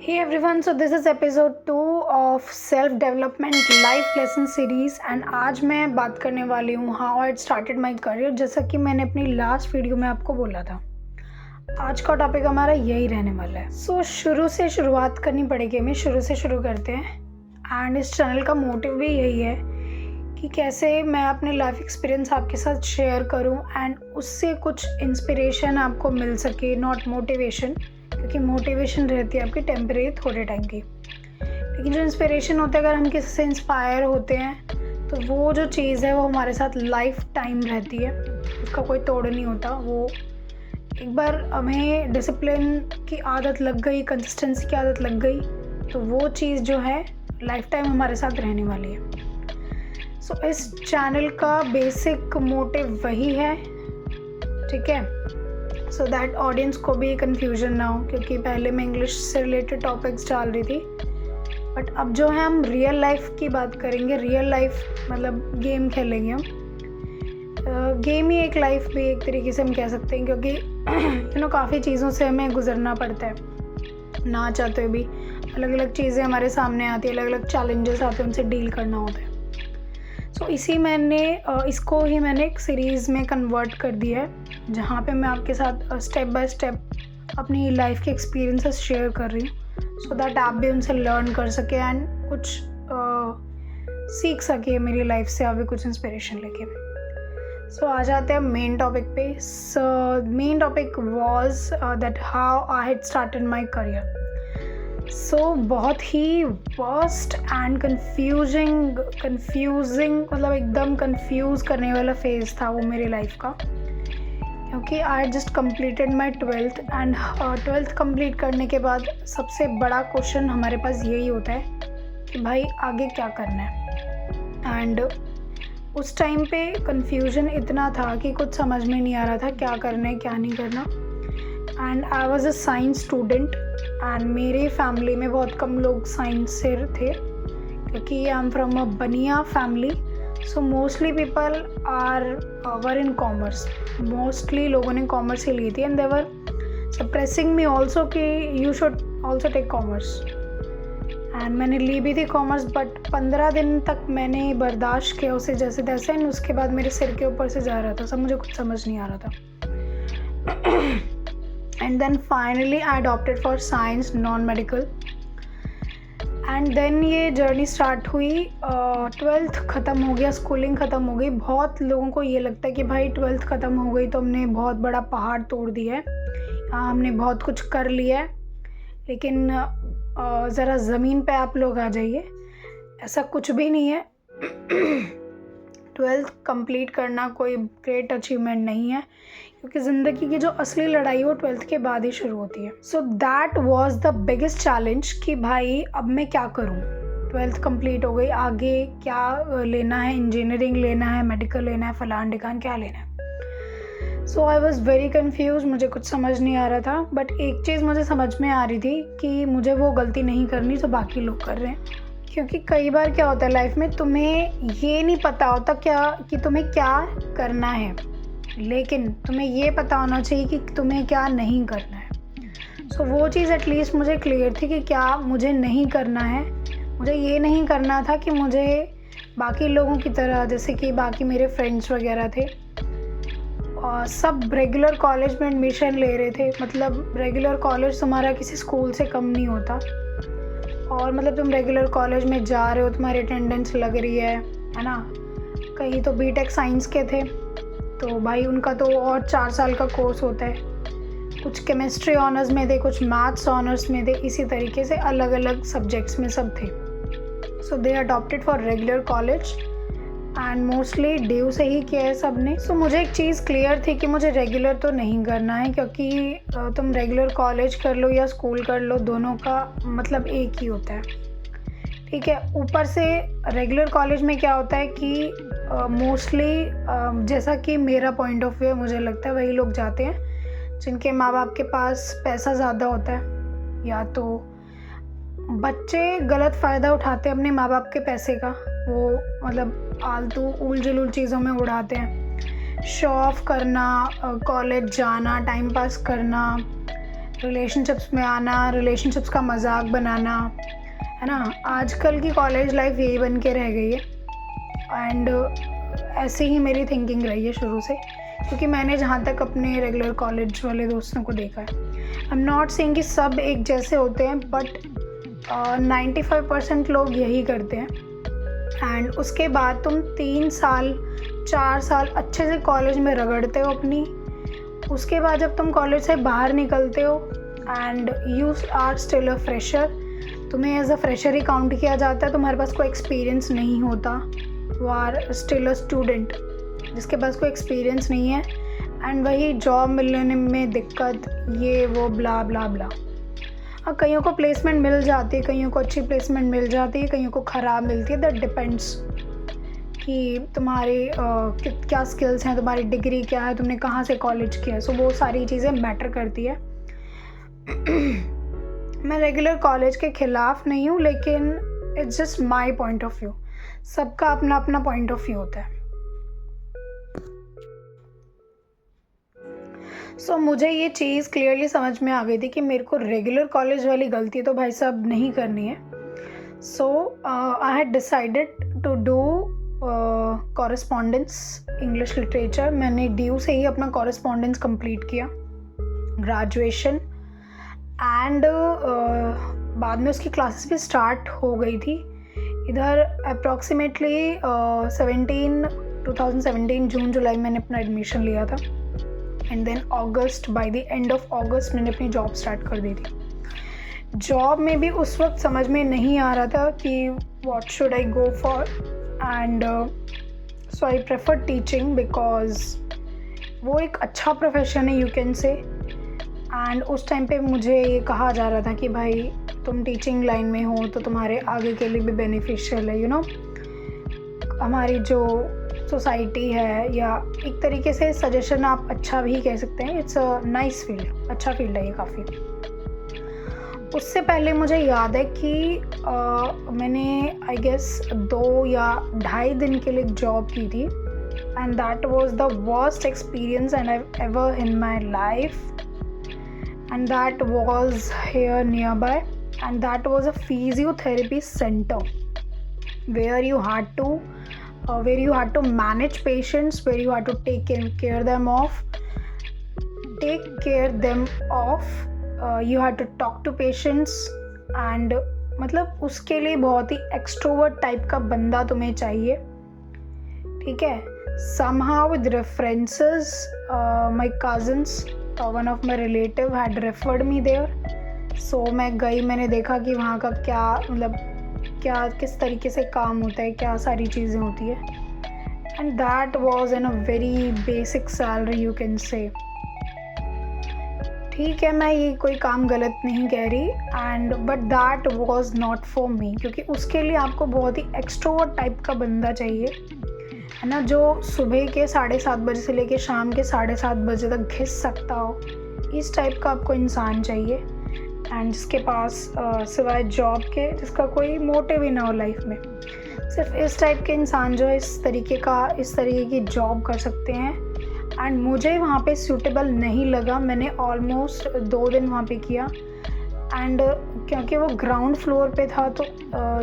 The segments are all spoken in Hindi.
Hey everyone, so this is episode 2 of self development life lesson series and आज मैं बात करने वाली हूँ how I started my career। जैसा कि मैंने अपनी लास्ट वीडियो में आपको बोला था, आज का टॉपिक हमारा यही रहने वाला है। शुरू से शुरुआत करनी पड़ेगी, हमें शुरू से शुरू करते हैं। एंड इस चैनल का मोटिव भी यही है कि कैसे मैं अपने लाइफ एक्सपीरियंस आपके साथ शेयर करूं एंड उससे कुछ इंस्पिरेशन आपको मिल सके, नॉट मोटिवेशन, क्योंकि मोटिवेशन रहती है आपकी टेम्परेरी थोड़े टाइम की, लेकिन जो इंस्पिरेशन होता है, अगर हम किसी से इंस्पायर होते हैं तो वो जो चीज़ है वो हमारे साथ लाइफ टाइम रहती है, उसका कोई तोड़ नहीं होता। वो एक बार हमें डिसिप्लिन की आदत लग गई, कंसिस्टेंसी की आदत लग गई, तो वो चीज़ जो है लाइफ टाइम हमारे साथ रहने वाली है। इस चैनल का बेसिक मोटिव वही है, ठीक है, सो दैट ऑडियंस को भी कन्फ्यूजन ना हो, क्योंकि पहले मैं इंग्लिश से रिलेटेड टॉपिक्स डाल रही थी, बट अब जो है हम रियल लाइफ की बात करेंगे। रियल लाइफ मतलब गेम खेलेंगे हम। गेम ही एक लाइफ भी एक तरीके से हम कह सकते हैं, क्योंकि काफ़ी चीज़ों से हमें गुजरना पड़ता है, ना चाहते हुए भी अलग अलग चीज़ें हमारे सामने आती है, अलग अलग चैलेंजेस आते हैं, उनसे डील करना होता है। इसको ही मैंने एक सीरीज़ में कन्वर्ट कर दिया है, जहाँ पे मैं आपके साथ स्टेप बाय स्टेप अपनी लाइफ के एक्सपीरियंसेस शेयर कर रही हूँ, सो दैट आप भी उनसे लर्न कर सके एंड कुछ सीख सके मेरी लाइफ से, आप भी कुछ इंस्पिरेशन लेके। आ जाते हैं मेन टॉपिक पे। Main topic was that how I had started my career. बहुत ही वर्स्ट एंड कन्फ्यूजिंग मतलब एकदम कंफ्यूज करने वाला फेज़ था वो मेरी लाइफ का, क्योंकि I just completed my 12th and 12th complete करने के बाद सबसे बड़ा क्वेश्चन हमारे पास यही होता है कि भाई आगे क्या करना है। एंड उस टाइम पे कन्फ्यूजन इतना था कि कुछ समझ में नहीं आ रहा था क्या करना है क्या नहीं करना। And I was a science student and मेरे फैमिली में बहुत कम लोग साइंस से थे, क्योंकि I am from a Baniya family, so mostly people were in commerce. Mostly लोगों ने कॉमर्स ही ली थी and they were suppressing me also कि you should also take commerce. And मैंने ली भी थी कॉमर्स, बट 15 दिन तक मैंने बर्दाश्त किया उसे जैसे तैसे, एंड उसके बाद मेरे सिर के ऊपर से जा रहा था सब, मुझे कुछ समझ नहीं आ रहा था। And then finally I opted for science non-medical and then ये जर्नी स्टार्ट हुई। 12th ख़त्म हो गया, स्कूलिंग ख़त्म हो गई। बहुत लोगों को ये लगता है कि भाई 12th ख़त्म हो गई तो हमने बहुत बड़ा पहाड़ तोड़ दिया है, हमने बहुत कुछ कर लिया है, लेकिन ज़रा ज़मीन पे आप लोग आ जाइए, ऐसा कुछ भी नहीं है। 12th कंप्लीट करना कोई ग्रेट अचीवमेंट नहीं है, क्योंकि ज़िंदगी की जो असली लड़ाई है वो 12th के बाद ही शुरू होती है। So that was the biggest challenge कि भाई अब मैं क्या करूं। 12th कंप्लीट हो गई, आगे क्या लेना है, इंजीनियरिंग लेना है, मेडिकल लेना है, फलान ढिकान क्या लेना है। So I was very confuse, मुझे कुछ समझ नहीं आ रहा था, बट एक चीज़ मुझे समझ में आ रही थी कि मुझे वो गलती नहीं करनी जो बाकी लोग कर रहे हैं। क्योंकि कई बार क्या होता है लाइफ में, तुम्हें ये नहीं पता होता कि तुम्हें क्या करना है, लेकिन तुम्हें ये पता होना चाहिए कि तुम्हें क्या नहीं करना है। सो वो चीज़ एटलीस्ट मुझे क्लियर थी कि क्या मुझे नहीं करना है। मुझे ये नहीं करना था कि मुझे बाकी लोगों की तरह, जैसे कि बाकी मेरे फ्रेंड्स वगैरह थे और सब रेगुलर कॉलेज में एडमिशन ले रहे थे। मतलब रेगुलर कॉलेज तुम्हारा किसी स्कूल से कम नहीं होता, और मतलब तुम रेगुलर कॉलेज में जा रहे हो, तुम्हारी अटेंडेंस लग रही है ना। कहीं तो बीटेक साइंस के थे, तो भाई उनका तो और 4 साल का कोर्स होता है। कुछ केमिस्ट्री ऑनर्स में थे, कुछ मैथ्स ऑनर्स में थे, इसी तरीके से अलग अलग सब्जेक्ट्स में सब थे। So they adopted for regular college and mostly DU से ही किया है सब ने। सो मुझे एक चीज़ क्लियर थी कि मुझे रेगुलर तो नहीं करना है, क्योंकि तुम रेगुलर कॉलेज कर लो या स्कूल कर लो, दोनों का मतलब एक ही होता है, ठीक है। ऊपर से रेगुलर कॉलेज में क्या होता है कि मोस्टली जैसा कि मेरा पॉइंट ऑफ व्यू है, मुझे लगता है वही लोग जाते हैं जिनके माँ बाप के पास पैसा ज़्यादा होता है, या तो बच्चे गलत फ़ायदा उठाते हैं अपने माँ बाप के पैसे का, वो मतलब फालतू उल जुलूल चीज़ों में उड़ाते हैं। शो ऑफ करना, कॉलेज जाना, टाइम पास करना, रिलेशनशिप्स में आना, रिलेशनशिप्स का मजाक बनाना, है ना। आजकल की कॉलेज लाइफ यही बन के रह गई है। एंड ऐसे ही मेरी थिंकिंग रही है शुरू से, क्योंकि मैंने जहाँ तक अपने रेगुलर कॉलेज वाले दोस्तों को देखा है, आई एम नॉट सेइंग कि सब एक जैसे होते हैं, बट 95% लोग यही करते हैं। एंड उसके बाद तुम 3 साल 4 साल अच्छे से कॉलेज में रगड़ते हो अपनी। उसके बाद जब तुम कॉलेज से बाहर निकलते हो and you are still a fresher, तुम्हें एज अ फ्रेशर ही काउंट किया जाता है, तुम्हारे पास कोई एक्सपीरियंस नहीं होता, you are still a student जिसके पास कोई एक्सपीरियंस नहीं है। एंड वही जॉब मिलने में दिक्कत, ये वो ब्ला ब्ला ब्ला। हाँ, कईयों को प्लेसमेंट मिल जाती है, कईयों को अच्छी प्लेसमेंट मिल जाती है, कईयों को ख़राब मिलती है। दैट डिपेंड्स कि तुम्हारे क्या स्किल्स हैं, तुम्हारी डिग्री क्या है, तुमने कहाँ से कॉलेज किया है। सो वो सारी चीज़ें मैटर करती है। मैं रेगुलर कॉलेज के ख़िलाफ़ नहीं हूँ, लेकिन it's just my point of view. सबका अपना अपना पॉइंट ऑफ व्यू होता है। सो मुझे ये चीज़ क्लियरली समझ में आ गई थी कि मेरे को रेगुलर कॉलेज वाली गलती तो भाई साहब नहीं करनी है। So I had decided to do correspondence English literature. मैंने ड्यू से ही अपना कॉरेस्पॉन्डेंस कंप्लीट किया, ग्रेजुएशन। एंड बाद में उसकी क्लासेस भी स्टार्ट हो गई थी। इधर अप्रॉक्सीमेटली 2017 जून जुलाई मैंने अपना एडमिशन लिया था। And then August, by the end of August मैंने अपनी जॉब स्टार्ट कर दी थी। जॉब में भी उस वक्त समझ में नहीं आ रहा था कि what should I go for. And so I prefer teaching because वो एक अच्छा प्रोफेशन है, यू कैन से। एंड उस टाइम पे मुझे ये कहा जा रहा था कि भाई तुम टीचिंग लाइन में हो तो तुम्हारे आगे के लिए भी बेनिफिशियल है, यू नो। हमारी जो सोसाइटी है, या एक तरीके से सजेशन आप अच्छा भी कह सकते हैं, इट्स अ नाइस फील्ड, अच्छा फील्ड है ये काफ़ी। उससे पहले मुझे याद है कि मैंने आई गेस 2 या 2.5 दिन के लिए जॉब की थी। And that was the worst experience and I ever in my life. And that was here near by, and that was a physiotherapy centre where you had to manage patients, where you had to take care them of, you had to talk to patients। and मतलब उसके लिए बहुत ही एक्सट्रोवर्ट टाइप का बंदा तुम्हें चाहिए, ठीक है। somehow with references, my cousins, one of my relative had referred me there। so मैं गई, मैंने देखा कि वहाँ का क्या मतलब क्या किस तरीके से काम होता है, क्या सारी चीज़ें होती है। And that was in a very basic salary, you can से। ठीक है, मैं ये कोई काम गलत नहीं कह रही, and but that was not for me, क्योंकि उसके लिए आपको बहुत ही एक्सट्रोवर्ट टाइप का बंदा चाहिए, है ना, जो सुबह के 7:30 बजे से लेके शाम के 7:30 बजे तक घिस सकता हो। इस टाइप का आपको इंसान चाहिए। एंड जिसके पास सिवाय जॉब के जिसका कोई मोटिव ही ना हो लाइफ में। सिर्फ इस टाइप के इंसान जो है इस तरीके की जॉब कर सकते हैं। एंड मुझे वहाँ पे सूटेबल नहीं लगा। मैंने ऑलमोस्ट 2 दिन वहाँ पे किया। एंड क्योंकि वो ग्राउंड फ्लोर पे था तो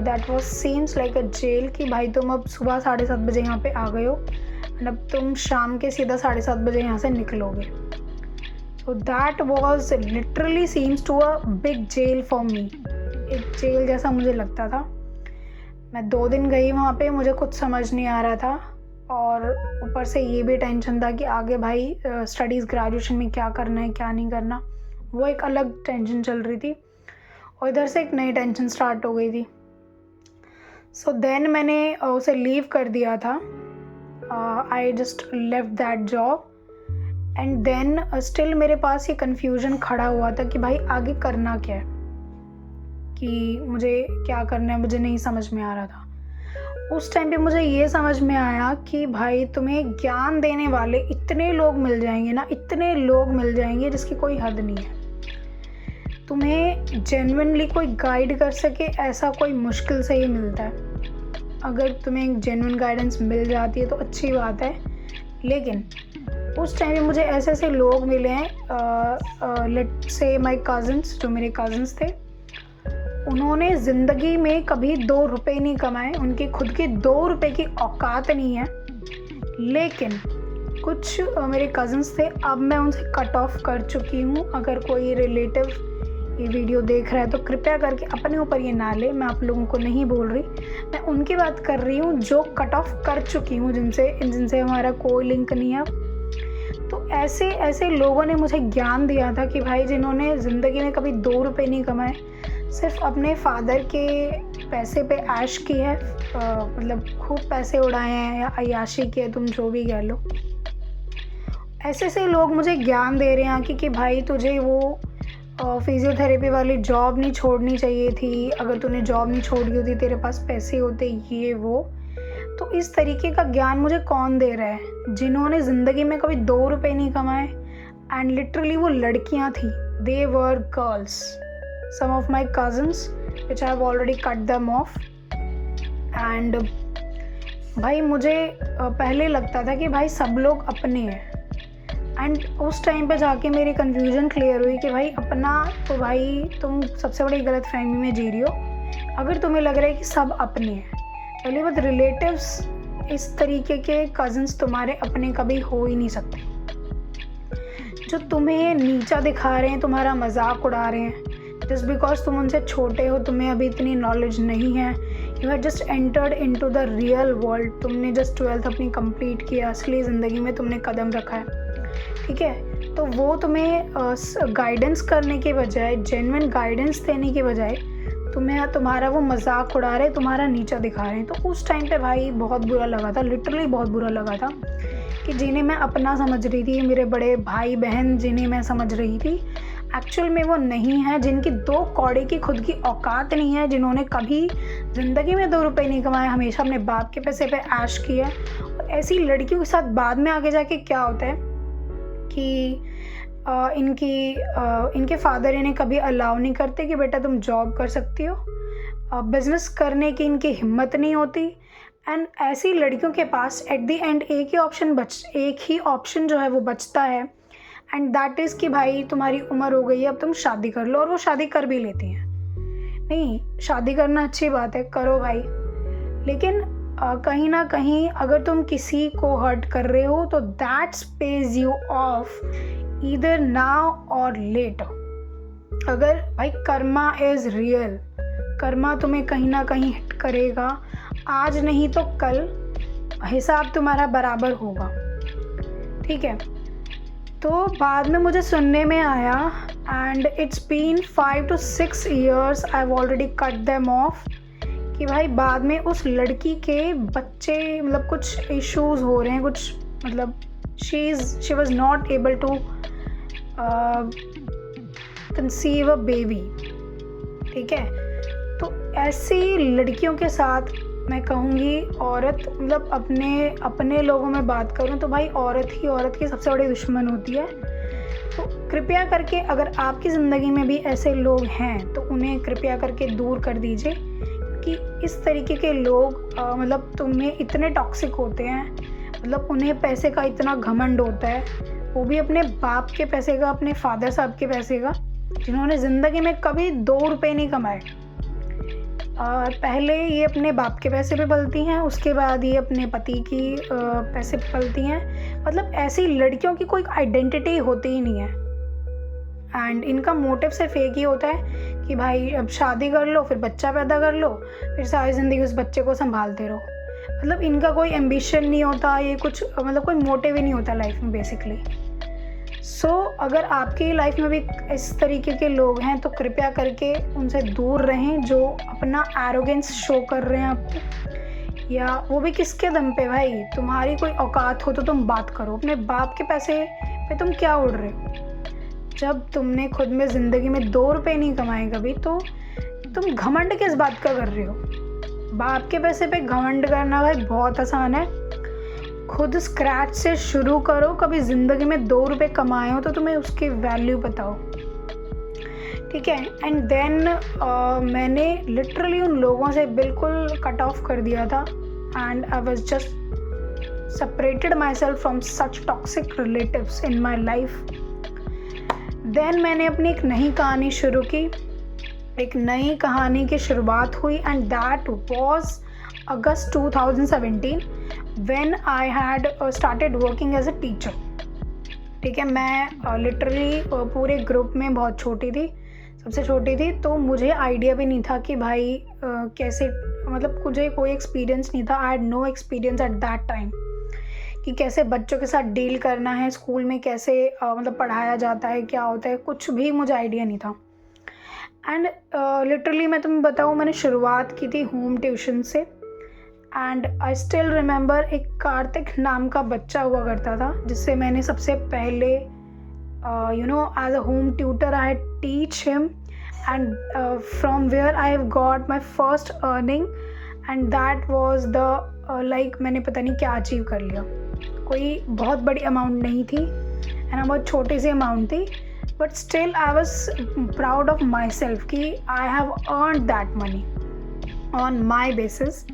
that was seems like a jail कि भाई तुम अब सुबह 7:30 बजे यहाँ पे आ गए हो एंड अब तुम शाम के सीधा 7:30 बजे यहाँ से निकलोगे। So that was literally seems to a big jail for me। एक जेल जैसा मुझे लगता था। मैं 2 दिन गई वहाँ पे, मुझे कुछ समझ नहीं आ रहा था, और ऊपर से ये भी टेंशन था कि आगे भाई स्टडीज़ ग्रेजुएशन में क्या करना है क्या नहीं करना, वो एक अलग टेंशन चल रही थी। और इधर से एक नई टेंशन स्टार्ट हो गई थी। सो देन मैंने उसे लीव कर दिया था। I just left that job. And then still मेरे पास ये कन्फ्यूजन खड़ा हुआ था कि भाई आगे करना क्या है, कि मुझे क्या करना है, मुझे नहीं समझ में आ रहा था। उस टाइम पे मुझे ये समझ में आया कि भाई तुम्हें ज्ञान देने वाले इतने लोग मिल जाएंगे ना, इतने लोग मिल जाएंगे जिसकी कोई हद नहीं है। तुम्हें जेन्युइनली कोई गाइड कर सके ऐसा कोई मुश्किल से ही मिलता है। अगर तुम्हें एक जेन्युइन गाइडेंस मिल जाती है तो अच्छी बात है, लेकिन उस टाइम पे मुझे ऐसे ऐसे लोग मिले हैं, लेट से माय कज़न्स, जो मेरे कज़न्स थे, उन्होंने ज़िंदगी में कभी 2 रुपए नहीं कमाए, उनकी खुद की 2 रुपए की औकात नहीं है। लेकिन कुछ मेरे कज़न्स थे, अब मैं उनसे कट ऑफ कर चुकी हूँ। अगर कोई रिलेटिव ये वीडियो देख रहा है तो कृपया करके अपने ऊपर ये ना ले, मैं आप लोगों को नहीं बोल रही, मैं उनकी बात कर रही हूँ जो कट ऑफ कर चुकी हूँ, जिनसे हमारा कोई लिंक नहीं है। तो ऐसे ऐसे लोगों ने मुझे ज्ञान दिया था कि भाई जिन्होंने ज़िंदगी में कभी 2 रुपए नहीं कमाए, सिर्फ अपने फादर के पैसे पे ऐश की है, मतलब खूब पैसे उड़ाए हैं या अय्याशी की है, तुम जो भी कह लो। ऐसे ऐसे लोग मुझे ज्ञान दे रहे हैं कि भाई तुझे वो फिज़ियोथेरेपी वाली जॉब नहीं छोड़नी चाहिए थी, अगर तूने जॉब नहीं छोड़ी होती, तेरे पास पैसे होते, ये वो। तो इस तरीके का ज्ञान मुझे कौन दे रहा है? जिन्होंने ज़िंदगी में कभी 2 रुपए नहीं कमाए, एंड लिटरली वो लड़कियां थी, they were girls, some of my cousins which I have already cut them off. And भाई मुझे पहले लगता था कि भाई सब लोग अपने हैं, एंड उस टाइम पे जाके मेरी कन्फ्यूज़न क्लियर हुई कि भाई अपना तो भाई तुम सबसे बड़ी गलतफहमी में जी रही हो अगर तुम्हें लग रहा है कि सब अपने हैं। पहली बात, रिलेटिव्स इस तरीके के कज़न्स तुम्हारे अपने कभी हो ही नहीं सकते, जो तुम्हें नीचा दिखा रहे हैं, तुम्हारा मजाक उड़ा रहे हैं जस्ट बिकॉज तुम उनसे छोटे हो, तुम्हें अभी इतनी नॉलेज नहीं है, you have just entered into the real world, तुमने जस्ट 12th अपनी कंप्लीट किया, असली ज़िंदगी में तुमने कदम रखा है, ठीक है। तो वो तुम्हें गाइडेंस करने के बजाय, जेन्युइन गाइडेंस देने के बजाय तुम्हारा वो मजाक उड़ा रहे, तुम्हारा नीचा दिखा रहे हैं। तो उस टाइम पे भाई बहुत बुरा लगा था, लिटरली बहुत बुरा लगा था कि जिन्हें मैं अपना समझ रही थी, मेरे बड़े भाई बहन जिन्हें मैं समझ रही थी, एक्चुअल में वो नहीं है, जिनकी 2 कौड़े की खुद की औकात नहीं है, जिन्होंने कभी ज़िंदगी में 2 रुपए नहीं कमाए, हमेशा अपने बाप के पैसे पे ऐश किया। और ऐसी लड़कियों के साथ बाद में आगे जाके क्या होता है कि इनके फादर इन्हें कभी अलाउ नहीं करते कि बेटा तुम जॉब कर सकती हो, बिज़नेस करने की इनकी हिम्मत नहीं होती। एंड ऐसी लड़कियों के पास एट द एंड एक ही ऑप्शन जो है वो बचता है, एंड दैट इज़ कि भाई तुम्हारी उम्र हो गई है, अब तुम शादी कर लो। और वो शादी कर भी लेती हैं। नहीं, शादी करना अच्छी बात है, करो भाई, लेकिन कहीं ना कहीं अगर तुम किसी को हर्ट कर रहे हो तो that's page you of either now और लेटर। अगर भाई कर्मा इज़ रियल, कर्मा तुम्हें कहीं ना कहीं हिट करेगा, आज नहीं तो कल हिसाब तुम्हारा बराबर होगा, ठीक है। तो बाद में मुझे सुनने में आया, and it's been 5 to 6 years I have already cut them off, कि भाई बाद में उस लड़की के बच्चे, मतलब कुछ इश्यूज हो रहे हैं, कुछ मतलब she was not able to conceive a baby, ठीक है। तो ऐसी लड़कियों के साथ मैं कहूँगी, औरत मतलब अपने लोगों में बात करूँ तो भाई औरत ही औरत की सबसे बड़ी दुश्मन होती है। तो कृपया करके अगर आपकी ज़िंदगी में भी ऐसे लोग हैं तो उन्हें कृपया करके दूर कर दीजिए, कि इस तरीके के लोग मतलब तुम्हें इतने टॉक्सिक होते हैं, मतलब उन्हें पैसे का इतना घमंड होता है, वो भी अपने बाप के पैसे का, अपने फादर साहब के पैसे का, जिन्होंने ज़िंदगी में कभी 2 रुपए नहीं कमाए। पहले ये अपने बाप के पैसे पे पलती हैं, उसके बाद ये अपने पति की पैसे पे पलती हैं। मतलब ऐसी लड़कियों की कोई आइडेंटिटी होती ही नहीं है, एंड इनका मोटिव सिर्फ एक ही होता है कि भाई अब शादी कर लो, फिर बच्चा पैदा कर लो, फिर सारी ज़िंदगी उस बच्चे को संभालते रहो। मतलब इनका कोई एम्बिशन नहीं होता, ये कुछ मतलब कोई मोटिव ही नहीं होता लाइफ में बेसिकली। सो अगर आपकी लाइफ में भी इस तरीके के लोग हैं तो कृपया करके उनसे दूर रहें, जो अपना एरोगेंस शो कर रहे हैं आपको, या वो भी किसके दम पे। भाई तुम्हारी कोई औकात हो तो तुम बात करो, अपने बाप के पैसे पे तुम क्या उड़ रहे हो? जब तुमने खुद में ज़िंदगी में 2 रुपए नहीं कमाए कभी, तो तुम घमंड किस बात का कर रहे हो? बाप के पैसे पे घमंड करना भाई बहुत आसान है। खुद स्क्रैच से शुरू करो, कभी ज़िंदगी में 2 रुपए कमाए हो तो तुम्हें उसकी वैल्यू बताओ, ठीक है। एंड देन मैंने लिटरली उन लोगों से बिल्कुल कट ऑफ कर दिया था, and I was just separated myself from such toxic relatives in my life. Then मैंने अपनी एक नई कहानी शुरू की, एक नई कहानी की शुरुआत हुई, and that was August 2017 when I had started working as a teacher. ठीक है, मैं लिटरली पूरे ग्रुप में बहुत छोटी थी, सबसे छोटी थी, तो मुझे आइडिया भी नहीं था कि भाई कैसे, मतलब मुझे कोई एक्सपीरियंस नहीं था. I had no experience at that time कि कैसे बच्चों के साथ डील करना है, स्कूल में कैसे मतलब पढ़ाया जाता है, क्या होता है, कुछ भी मुझे आइडिया नहीं था. एंड लिटरली मैं तुम्हें बताऊँ, मैंने शुरुआत की थी होम ट्यूशन से. एंड आई स्टिल रिमेंबर एक कार्तिक नाम का बच्चा हुआ करता था जिससे मैंने सबसे पहले as a home tutor I teach him, and from where I have got my first earning, and that was the like मैंने पता नहीं क्या अचीव कर लिया. कोई बहुत बड़ी अमाउंट नहीं थी, है ना, बहुत छोटी सी अमाउंट थी, but still I was proud of myself कि I have earned that money on my basis.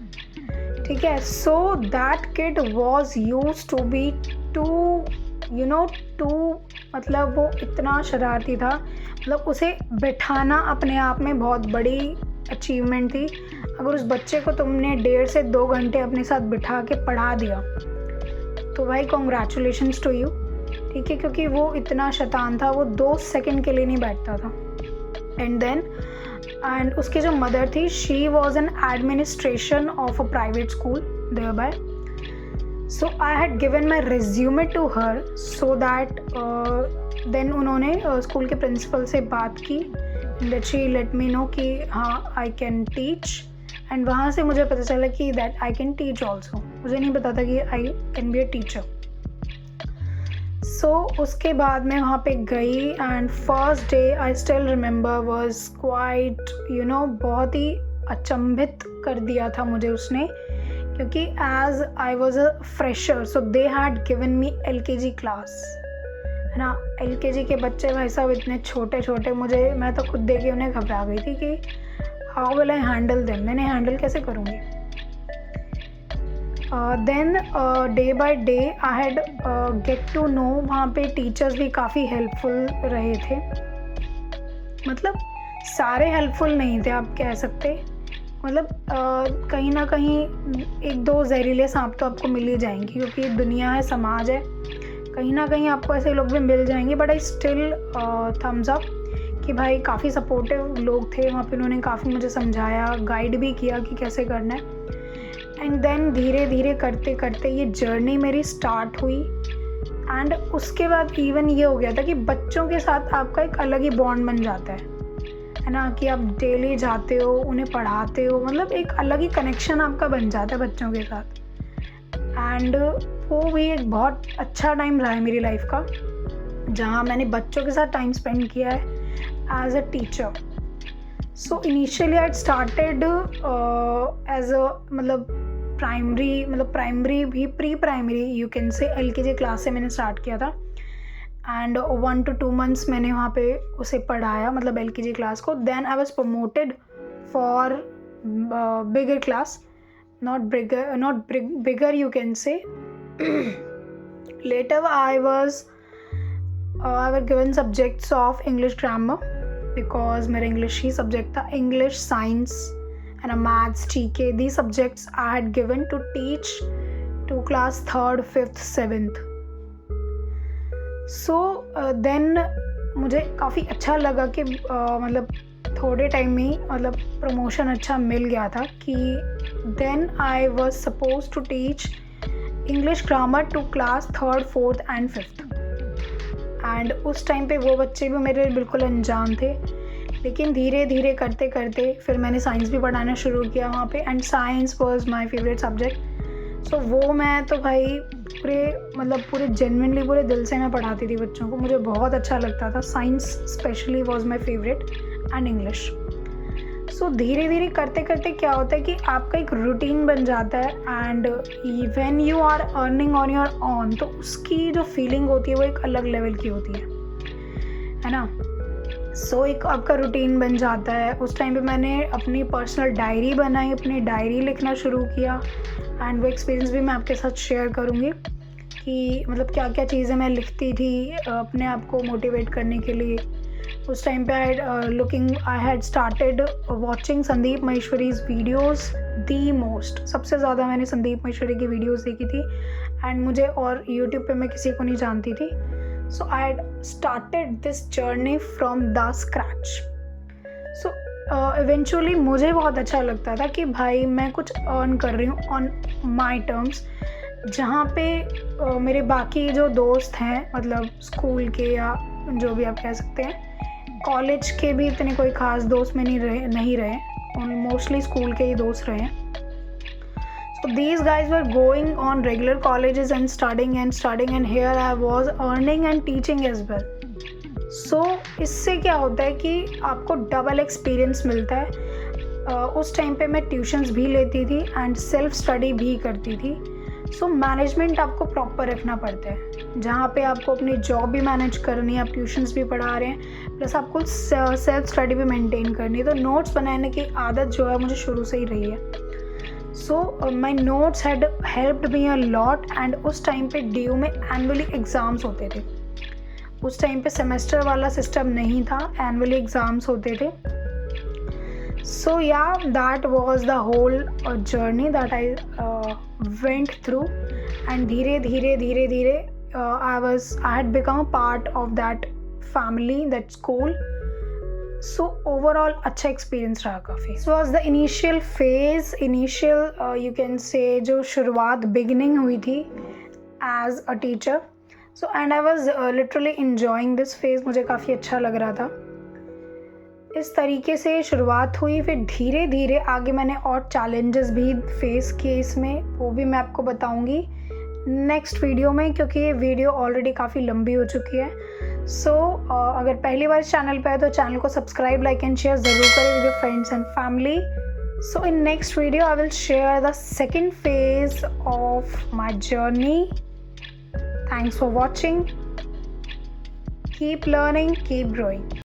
ठीक है, so that kid was use to be to मतलब वो इतना शरारती था, मतलब उसे बिठाना अपने आप में बहुत बड़ी अचीवमेंट थी. अगर उस बच्चे को तुमने 1.5 से 2 घंटे अपने साथ बिठा के पढ़ा दिया तो भाई कॉन्ग्रेचुलेशंस टू यू. ठीक है, क्योंकि वो इतना शैतान था, वो 2 सेकंड के लिए नहीं बैठता था. एंड उसकी जो मदर थी, she was an administration of a private school there by. So I had given my resume to her so that then उन्होंने स्कूल के प्रिंसिपल से बात की, that she let me know कि हाँ आई कैन टीच. एंड वहाँ से मुझे पता चला कि that I can teach also. मुझे नहीं पता था कि I can be a teacher. So उसके बाद मैं वहाँ पे गई, and first day I still remember was quite बहुत ही अचंभित कर दिया था मुझे उसने, क्योंकि as I was a fresher so they had given me LKG class, है ना. LKG के बच्चे भाई साहब इतने छोटे छोटे, मैं तो खुद देख के उन्हें घबरा गई थी कि how will I handle them, मैंने हैंडल कैसे करूँगी. Then day by day I had get to know, वहाँ पे टीचर्स भी काफ़ी हेल्पफुल रहे थे, मतलब सारे हेल्पफुल नहीं थे आप कह सकते, मतलब कहीं ना कहीं 1-2 जहरीले सांप तो आपको मिल ही जाएंगे, क्योंकि दुनिया है, समाज है, कहीं ना कहीं आपको ऐसे लोग भी मिल जाएंगे. But I still thumbs up कि भाई काफ़ी सपोर्टिव लोग थे वहाँ पे, उन्होंने काफ़ी मुझे समझाया, गाइड भी किया कि कैसे करना है. एंड देन धीरे धीरे करते करते ये जर्नी मेरी स्टार्ट हुई. एंड उसके बाद इवन ये हो गया था कि बच्चों के साथ आपका एक अलग ही बॉन्ड बन जाता है ना, कि आप डेली जाते हो, उन्हें पढ़ाते हो, मतलब एक अलग ही कनेक्शन आपका बन जाता है बच्चों के साथ. एंड वो भी एक बहुत अच्छा टाइम रहा है मेरी लाइफ का, जहाँ मैंने बच्चों के साथ टाइम स्पेंड किया है as a teacher. So initially I started as a primary भी, pre primary you can say, LKG class से मैंने स्टार्ट किया था. एंड 1 to 2 months मैंने वहाँ पे उसे पढ़ाया, मतलब LKG क्लास को. Then I was promoted for bigger class, not bigger you can say. Later I was given subjects of English grammar, because मेरा English ही subject था, English, Science and a Maths, TK. These subjects I had given to teach to class 3rd, 5th, 7th. So then मुझे काफ़ी अच्छा लगा कि मतलब थोड़े टाइम में ही मतलब प्रमोशन अच्छा मिल गया था, कि then I was suppose to teach English grammar to class 3rd, 4th and 5th. And उस टाइम पे वो बच्चे भी मेरे बिल्कुल अनजान थे, लेकिन धीरे धीरे करते करते फिर मैंने साइंस भी पढ़ाना शुरू किया वहाँ पे. And science was my favourite subject. So वो मैं तो भाई पूरे जेन्युइनली पूरे दिल से मैं पढ़ाती थी बच्चों को, मुझे बहुत अच्छा लगता था. Science specially was my favourite and English. So धीरे धीरे करते करते क्या होता है कि आपका एक रूटीन बन जाता है, and when you are earning on your own, तो उसकी जो फीलिंग होती है वो एक अलग लेवल की होती है ना. सो एक आपका रूटीन बन जाता है। उस टाइम पे मैंने अपनी पर्सनल डायरी बनाई, अपनी डायरी लिखना शुरू किया एंड वो एक्सपीरियंस भी मैं आपके साथ शेयर करूँगी कि मतलब क्या क्या चीज़ें मैं लिखती थी अपने आप को मोटिवेट करने के लिए। उस टाइम पे I had started watching Sandeep Maheshwari's videos the most. सबसे ज़्यादा मैंने संदीप महेश्वरी की वीडियोज़ देखी थी एंड मुझे और यूट्यूब पे मैं किसी को नहीं जानती थी। So I had started this journey from the scratch. So eventually मुझे बहुत अच्छा लगता था कि भाई मैं कुछ अर्न कर रही हूँ ऑन माई टर्म्स, जहाँ पे मेरे बाकी जो दोस्त हैं मतलब स्कूल के या जो भी आप कह सकते हैं, कॉलेज के भी इतने कोई ख़ास दोस्त में नहीं रहे, मोस्टली स्कूल के ही दोस्त रहे। So these guys were going on regular colleges and studying, and here I was earning and teaching as well. So इससे क्या होता है कि आपको डबल एक्सपीरियंस मिलता है। उस टाइम पे मैं ट्यूशन्स भी लेती थी एंड सेल्फ स्टडी भी करती थी। सो मैनेजमेंट आपको प्रॉपर रखना पड़ता है, जहाँ पे आपको अपनी जॉब भी मैनेज करनी है, आप ट्यूशन्स भी पढ़ा रहे हैं, प्लस आपको सेल्फ स्टडी भी मेंटेन करनी है। तो नोट्स बनाने की आदत जो है मुझे शुरू से ही रही है। So my notes had helped me a lot and उस टाइम पे DU में एनुअली एग्ज़ाम्स होते थे। उस टाइम पे सेमेस्टर वाला सिस्टम नहीं था, एनुअली एग्ज़ाम्स होते थे। सो या that was the whole journey that I went through and धीरे धीरे I had become a part of that family, that school. So overall अच्छा एक्सपीरियंस रहा काफ़ी। This was the initial phase, you can say जो शुरुआत बिगिनिंग हुई थी as a teacher. So and I was literally enjoying this phase, मुझे काफ़ी अच्छा लग रहा था। इस तरीके से शुरुआत हुई, फिर धीरे धीरे आगे मैंने और चैलेंजेस भी फेस किए इसमें, वो भी मैं आपको बताऊंगी नेक्स्ट वीडियो में, क्योंकि ये वीडियो ऑलरेडी काफ़ी लंबी हो चुकी है। सो अगर पहली बार इस चैनल पे है तो चैनल को सब्सक्राइब, लाइक एंड शेयर ज़रूर करें with your friends and family. So in next video I will share the second phase of my journey. Thanks for watching. Keep learning, keep growing.